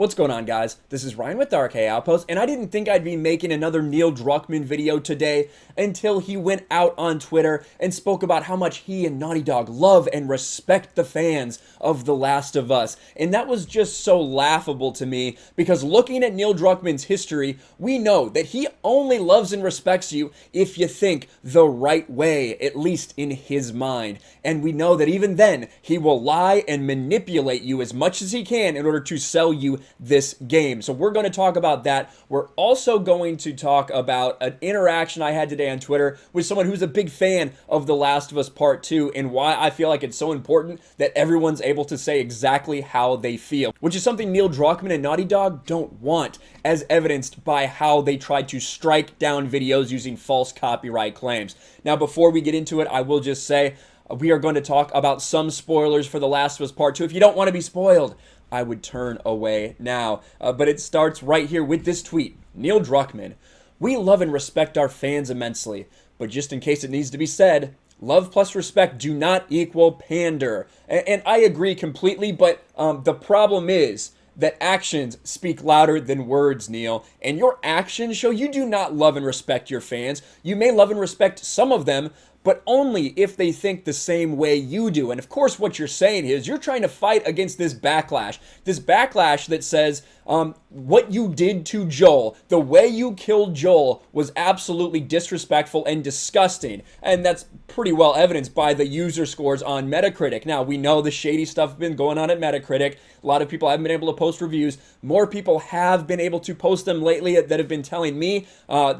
What's going on, guys? This is Ryan with the RK Outpost, and I didn't think I'd be making another Neil Druckmann video today until he went out on Twitter and spoke about how much he and Naughty Dog love and respect the fans of The Last of Us. And that was just so laughable to me, because looking at Neil Druckmann's history, we know that he only loves and respects you if you think the right way, at least in his mind. And we know that even then, he will lie and manipulate you as much as he can in order to sell you this game. So we're going to talk about that. We're also going to talk about an interaction I had today on Twitter with someone who's a big fan of The Last of Us Part 2 and why I feel like it's so important that everyone's able to say exactly how they feel, which is something Neil Druckmann and Naughty Dog don't want, as evidenced by how they tried to strike down videos using false copyright claims. Now, before we get into it, I will just say we are going to talk about some spoilers for The Last of Us Part 2. If you don't want to be spoiled, I would turn away now. But it starts right here with this tweet. Neil Druckmann: "We love and respect our fans immensely, but just in case it needs to be said, love plus respect do not equal pander." And I agree completely, but the problem is that actions speak louder than words, Neil. And your actions show you do not love and respect your fans. You may love and respect some of them, but only if they think the same way you do. And of course, what you're saying is you're trying to fight against this backlash that says what you did to Joel, the way you killed Joel, was absolutely disrespectful and disgusting. And that's pretty well evidenced by the user scores on Metacritic. Now, we know the shady stuff has been going on at Metacritic. A lot of people haven't been able to post reviews. More people have been able to post them lately that have been telling me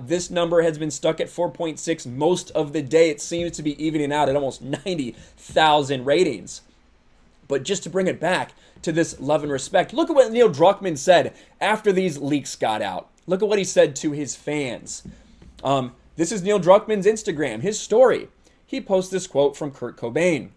this number has been stuck at 4.6 most of the day. It seems to be evening out at almost 90,000 ratings. But just to bring it back to this love and respect, look at what Neil Druckmann said after these leaks got out. Look at what he said to his fans. This is Neil Druckmann's Instagram, his story. He posts this quote from Kurt Cobain.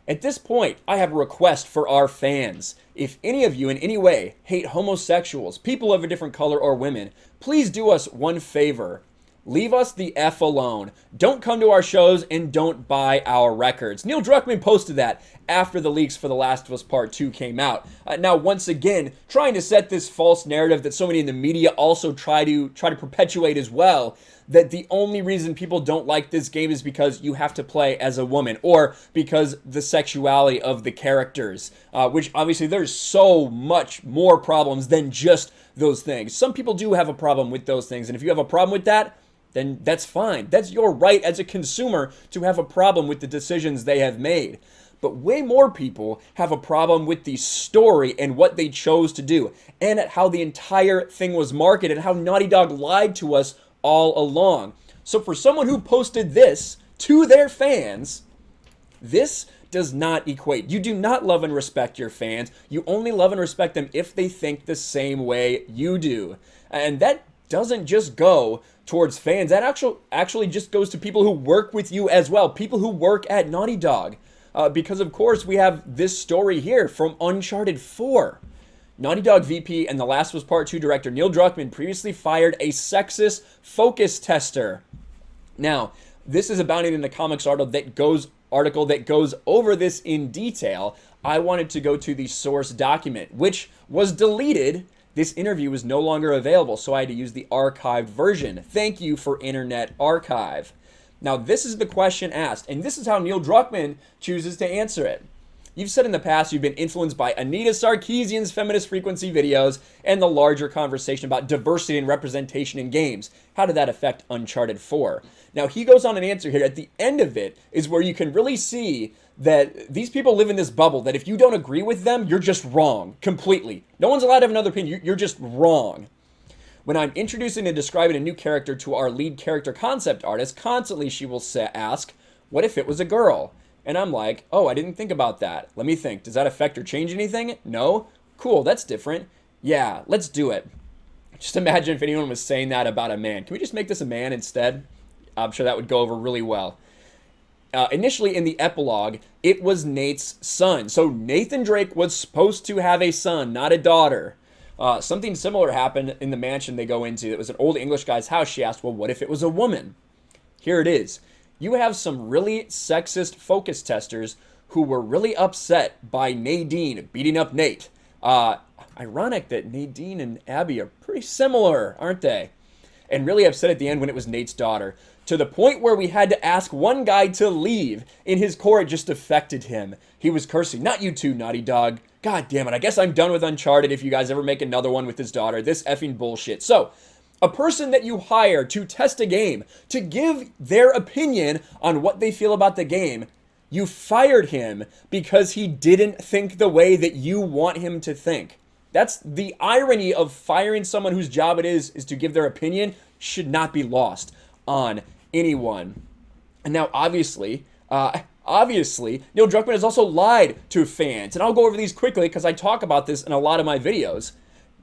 "At this point, I have a request for our fans. If any of you in any way hate homosexuals, people of a different color, or women, please do us one favor. Leave us the F alone. Don't come to our shows and don't buy our records." Neil Druckmann posted that after the leaks for The Last of Us Part 2 came out. Now, once again, trying to set this false narrative that so many in the media also try to perpetuate as well, that the only reason people don't like this game is because you have to play as a woman, or because the sexuality of the characters, which obviously there's so much more problems than just those things. Some people do have a problem with those things, and if you have a problem with that, then that's fine. That's your right as a consumer to have a problem with the decisions they have made. But way more people have a problem with the story and what they chose to do, and at how the entire thing was marketed, and how Naughty Dog lied to us all along. So for someone who posted this to their fans, this does not equate. You do not love and respect your fans. You only love and respect them if they think the same way you do. And that doesn't just go towards fans. That actually just goes to people who work with you as well, people who work at Naughty Dog. Because, of course, we have this story here from Uncharted 4. Naughty Dog VP and The Last of Us Part 2 director Neil Druckmann previously fired a sexist focus tester. Now, this is abounding in the comics article that goes over this in detail. I wanted to go to the source document, which was deleted. This interview was no longer available, so I had to use the archived version. Thank you for Internet Archive. Now, this is the question asked, and this is how Neil Druckmann chooses to answer it. "You've said in the past you've been influenced by Anita Sarkeesian's Feminist Frequency videos and the larger conversation about diversity and representation in games. How did that affect Uncharted 4? Now, he goes on an answer here. At the end of it is where you can really see that these people live in this bubble, that if you don't agree with them, you're just wrong completely. No one's allowed to have another opinion. You're just wrong. When I'm introducing and describing a new character to our lead character concept artist, constantly she will ask, 'What if it was a girl?' And I'm like, 'Oh, I didn't think about that. Let me think. Does that affect or change anything? No? Cool, that's different. Yeah, let's do it.' Just imagine if anyone was saying that about a man. Can we just make this a man instead? I'm sure that would go over really well. Initially in the epilogue, it was Nate's son. So Nathan Drake was supposed to have a son, not a daughter. Something similar happened in the mansion they go into. It was an old English guy's house. She asked, well, what if it was a woman? Here it is. You have some really sexist focus testers who were really upset by Nadine beating up Nate. Ironic that Nadine and Abby are pretty similar, aren't they? And really upset at the end when it was Nate's daughter, to the point where we had to ask one guy to leave. In his core, it just affected him. He was cursing, not you too, Naughty Dog. God damn it, I guess I'm done with Uncharted if you guys ever make another one with his daughter. This effing bullshit. So, a person that you hire to test a game, to give their opinion on what they feel about the game, you fired him because he didn't think the way that you want him to think. That's the irony of firing someone whose job it is to give their opinion, should not be lost on anyone. And now, obviously, Neil Druckmann has also lied to fans. And I'll go over these quickly because I talk about this in a lot of my videos.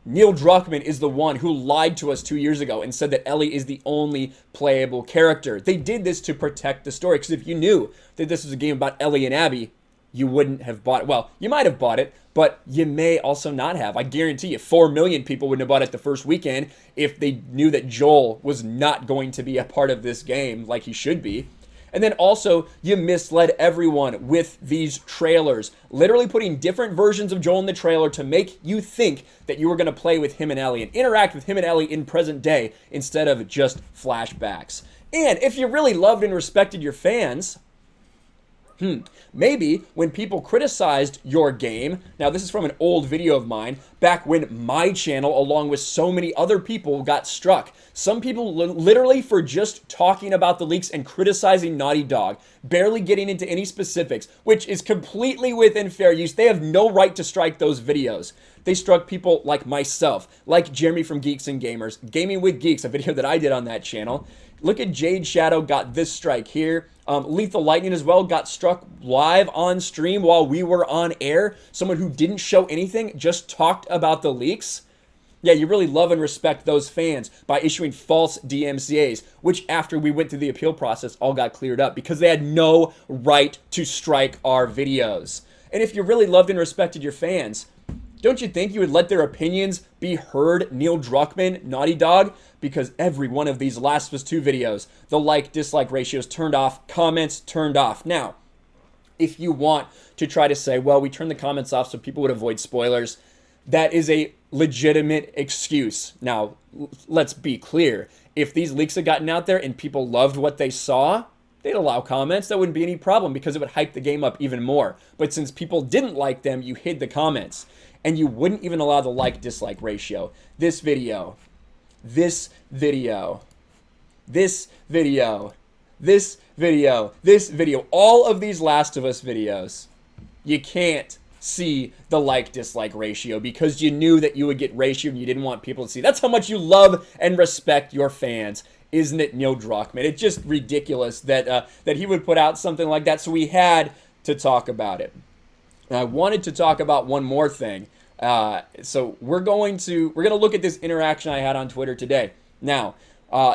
Neil Druckmann is the one who lied to us 2 years ago and said that Ellie is the only playable character. They did this to protect the story, because if you knew that this was a game about Ellie and Abby, you wouldn't have bought it. Well, you might have bought it, but you may also not have. I guarantee you 4 million people wouldn't have bought it the first weekend if they knew that Joel was not going to be a part of this game like he should be. And then also, you misled everyone with these trailers, literally putting different versions of Joel in the trailer to make you think that you were going to play with him and Ellie and interact with him and Ellie in present day instead of just flashbacks. And if you really loved and respected your fans, maybe when people criticized your game, now this is from an old video of mine, back when my channel, along with so many other people, got struck. Some people literally for just talking about the leaks and criticizing Naughty Dog, barely getting into any specifics, which is completely within fair use. They have no right to strike those videos. They struck people like myself, like Jeremy from Geeks and Gamers, Gaming with Geeks, a video that I did on that channel. Look at Jade Shadow got this strike here. Lethal Lightning as well got struck live on stream while we were on air. Someone who didn't show anything, just talked about the leaks. Yeah, you really love and respect those fans by issuing false DMCAs, which after we went through the appeal process all got cleared up because they had no right to strike our videos. And if you really loved and respected your fans, don't you think you would let their opinions be heard, Neil Druckmann, Naughty Dog? Because every one of these Last of Us 2 videos, the like-dislike ratios turned off, comments turned off. Now, if you want to try to say, well, we turned the comments off so people would avoid spoilers, that is a legitimate excuse. Now, let's be clear. If these leaks had gotten out there and people loved what they saw, they'd allow comments. That wouldn't be any problem because it would hype the game up even more. But since people didn't like them, you hid the comments. And you wouldn't even allow the like-dislike ratio. This video, this video, this video, this video, this video, all of these Last of Us videos, you can't see the like-dislike ratio because you knew that you would get ratio and you didn't want people to see. That's how much you love and respect your fans, isn't it, Neil Druckmann? It's just ridiculous that that he would put out something like that, so we had to talk about it. And I wanted to talk about one more thing. So we're going to look at this interaction I had on Twitter today. Now,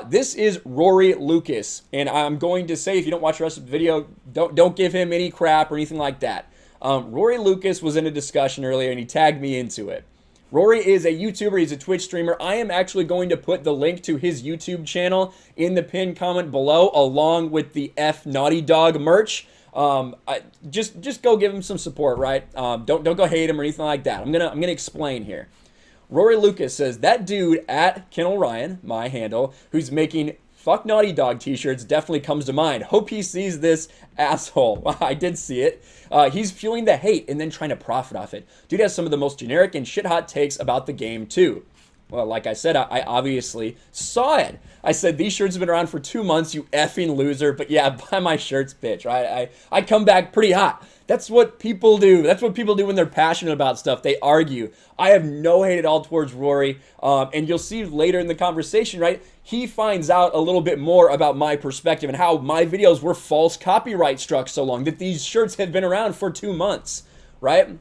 this is Rory Lucas, and I'm going to say, if you don't watch the rest of the video, don't give him any crap or anything like that. Rory Lucas was in a discussion earlier, and he tagged me into it. Rory is a YouTuber. He's a Twitch streamer. I am actually going to put the link to his YouTube channel in the pinned comment below, along with the F Naughty Dog merch. Just go give him some support, right? Don't go hate him or anything like that. I'm gonna explain here. Rory Lucas says that dude at Kinel Ryan, my handle, who's making fuck Naughty Dog t-shirts definitely comes to mind. Hope he sees this asshole. I did see it. He's fueling the hate and then trying to profit off it. Dude has some of the most generic and shit hot takes about the game too. Well, like I said, I obviously saw it. I said, these shirts have been around for 2 months, you effing loser. But yeah, buy my shirts, bitch. Right? I come back pretty hot. That's what people do. That's what people do when they're passionate about stuff. They argue. I have no hate at all towards Rory. And you'll see later in the conversation, right? He finds out a little bit more about my perspective and how my videos were false copyright struck so long, that these shirts had been around for 2 months, right?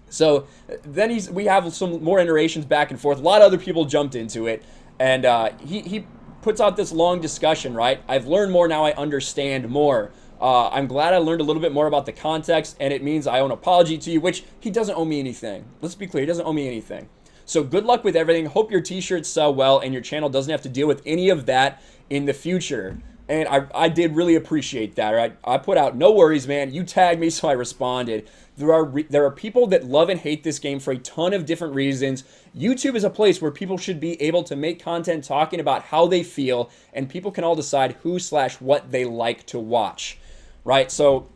So then we have some more iterations back and forth. A lot of other people jumped into it, and he puts out this long discussion, right? I've learned more now. I understand more. I'm glad I learned a little bit more about the context, and it means I owe an apology to you, which he doesn't owe me anything. Let's be clear, he doesn't owe me anything. So good luck with everything. Hope your t-shirts sell well and your channel doesn't have to deal with any of that in the future. And I did really appreciate that, right? I put out, no worries, man. You tagged me, so I responded. There are people that love and hate this game for a ton of different reasons. YouTube is a place where people should be able to make content talking about how they feel, and people can all decide who/what they like to watch, right? So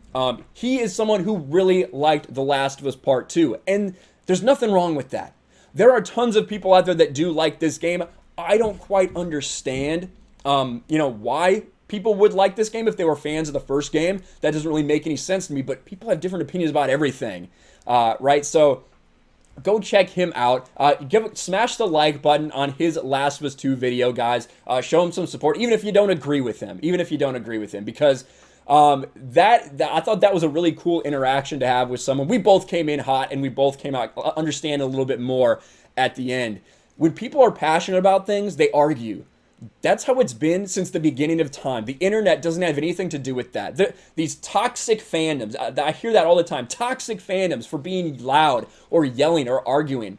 he is someone who really liked The Last of Us Part 2, and there's nothing wrong with that. There are tons of people out there that do like this game. I don't quite understand, why people would like this game if they were fans of the first game. That doesn't really make any sense to me, but people have different opinions about everything, right? So go check him out. Smash the like button on his Last of Us 2 video, guys. Show him some support, even if you don't agree with him. Because I thought that was a really cool interaction to have with someone. We both came in hot, and we both came out understand a little bit more at the end. When people are passionate about things, they argue. That's how it's been since the beginning of time. The internet doesn't have anything to do with that. These toxic fandoms, I hear that all the time. Toxic fandoms for being loud or yelling or arguing.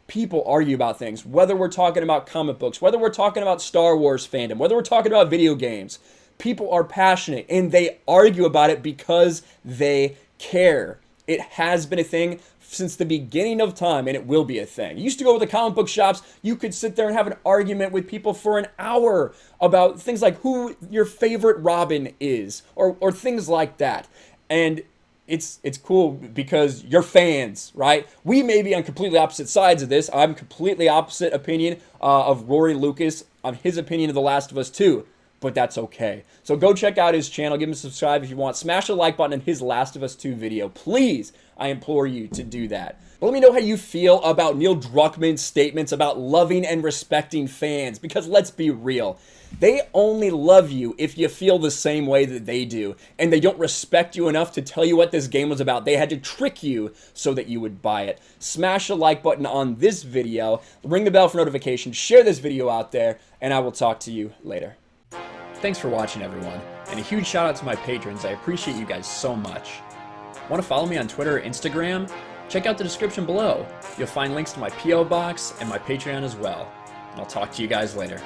People argue about things, whether we're talking about comic books, whether we're talking about Star Wars fandom, whether we're talking about video games. People are passionate, and they argue about it because they care. It has been a thing since the beginning of time, and it will be a thing. You used to go to the comic book shops, you could sit there and have an argument with people for an hour about things like who your favorite Robin is, or things like that. And it's cool because you're fans, right? We may be on completely opposite sides of this. I'm completely opposite opinion of Rory Lucas on his opinion of The Last of Us 2. But that's okay. So go check out his channel. Give him a subscribe if you want. Smash the like button on his Last of Us 2 video. Please, I implore you to do that. But let me know how you feel about Neil Druckmann's statements about loving and respecting fans. Because let's be real. They only love you if you feel the same way that they do. And they don't respect you enough to tell you what this game was about. They had to trick you so that you would buy it. Smash the like button on this video. Ring the bell for notifications. Share this video out there. And I will talk to you later. Thanks for watching, everyone, and a huge shout out to my patrons. I appreciate you guys so much. Want to follow me on Twitter or Instagram? Check out the description below. You'll find links to my P.O. box and my Patreon as well. And I'll talk to you guys later.